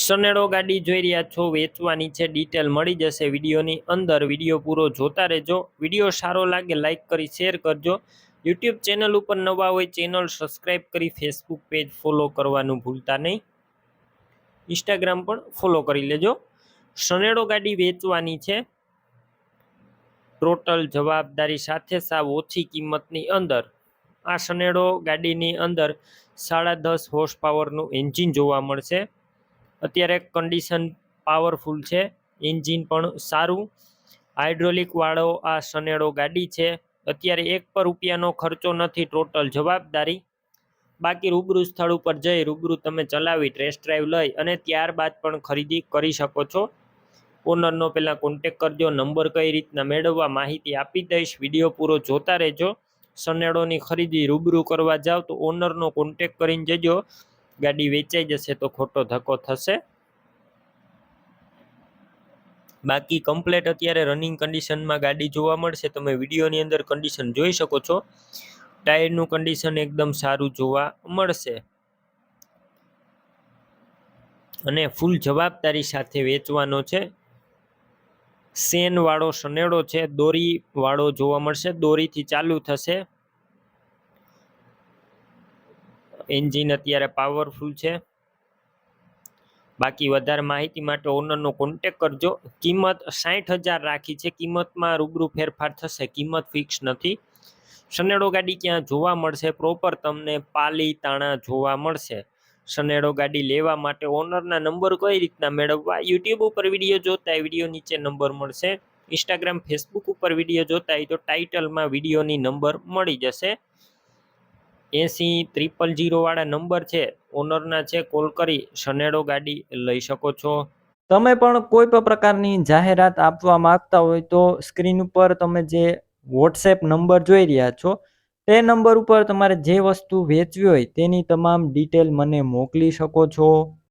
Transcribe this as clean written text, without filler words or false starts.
સનેડો ગાડી જોઈ રહ્યા છો, વેચવાની છે, ડિટેલ મળી જશે વિડીયોની અંદર. વિડીયો પૂરો જોતા રહેજો. વિડીયો સારો લાગે લાઈક કરી શેર કરજો. યુટ્યુબ ચેનલ ઉપર નવા હોય ચેનલ સબસ્ક્રાઈબ કરી ફેસબુક પેજ ફોલો કરવાનું ભૂલતા નહીં. ઇન્સ્ટાગ્રામ પણ ફોલો કરી લેજો. સનેડો ગાડી વેચવાની છે, ટોટલ જવાબદારી સાથે સાવ ઓછી કિંમતની અંદર. આ સનેડો ગાડીની અંદર 10.5 હોર્સ પાવરનું એન્જિન જોવા મળશે. અત્યારે કન્ડિશન પાવરફુલ છે, એન્જિન પણ સારું. હાઇડ્રોલિક વાળો આ સનેડો ગાડી છે. અત્યારે ₹1 ખર્ચો નથી, ટોટલ જવાબદારી. બાકી રૂબરૂ સ્થળ ઉપર જઈ રૂબરૂ તમે ચલાવી ટેસ્ટ ડ્રાઈવ લઈ અને ત્યારબાદ પણ ખરીદી કરી શકો છો. ઓનરનો પહેલાં કોન્ટેક કરજો. નંબર કઈ રીતના મેળવવા માહિતી આપી દઈશ. વિડીયો પૂરો જોતા રહેજો. સનેડોની ખરીદી રૂબરૂ કરવા જાવ તો ઓનરનો કોન્ટેક કરીને જજો. ગાડી વેચાઈ જશે તો ખોટો ધક્કો થશે. બાકી કમ્પ્લેટ અત્યારે રનિંગ કન્ડિશનમાં ગાડી જોવા મળશે. તમે વિડીયોની અંદર કન્ડિશન જોઈ શકો છો. ટાયરનું કન્ડિશન એકદમ સારું જોવા મળશે અને ફૂલ જવાબદારી સાથે વેચવાનો છે. સેન વાળો સનેડો છે, દોરી વાળો જોવા મળશે, દોરીથી ચાલુ થશે. એન્જિન અત્યારે પાવરફુલ છે. બાકી વધારે માહિતી માટે ઓનરનો કોન્ટેક કરજો. કિંમત 60,000 રાખી છે. કિંમતમાં રૂબરૂ ફેરફાર થશે, કિંમત ફિક્સ નથી. સનેડો ગાડી ક્યાં જોવા મળશે? પ્રોપર તમને પાલીતાણા જોવા મળશે. સનેડો ગાડી લેવા માટે ઓનરના નંબર કઈ રીતના મેળવવા? યુટ્યુબ ઉપર વિડીયો જોતા હોય વિડીયો નીચે નંબર મળશે. ઇન્સ્ટાગ્રામ ફેસબુક ઉપર વિડીયો જોતા હોય તો ટાઇટલમાં વિડીયોની નંબર મળી જશે. 80 000 વાળા નંબર છે, ઓનરના છે. કોલ કરી સનેડો ગાડી લઈ શકો છો. તમે પણ કોઈ પણ પ્રકારની જાહેરાત આપવા માંગતા હોય તો સ્ક્રીન ઉપર તમે જે વોટ્સએપ નંબર જોઈ રહ્યા છો તે નંબર ઉપર તમારે જે વસ્તુ વેચવી હોય તેની તમામ ડિટેલ મને મોકલી શકો છો.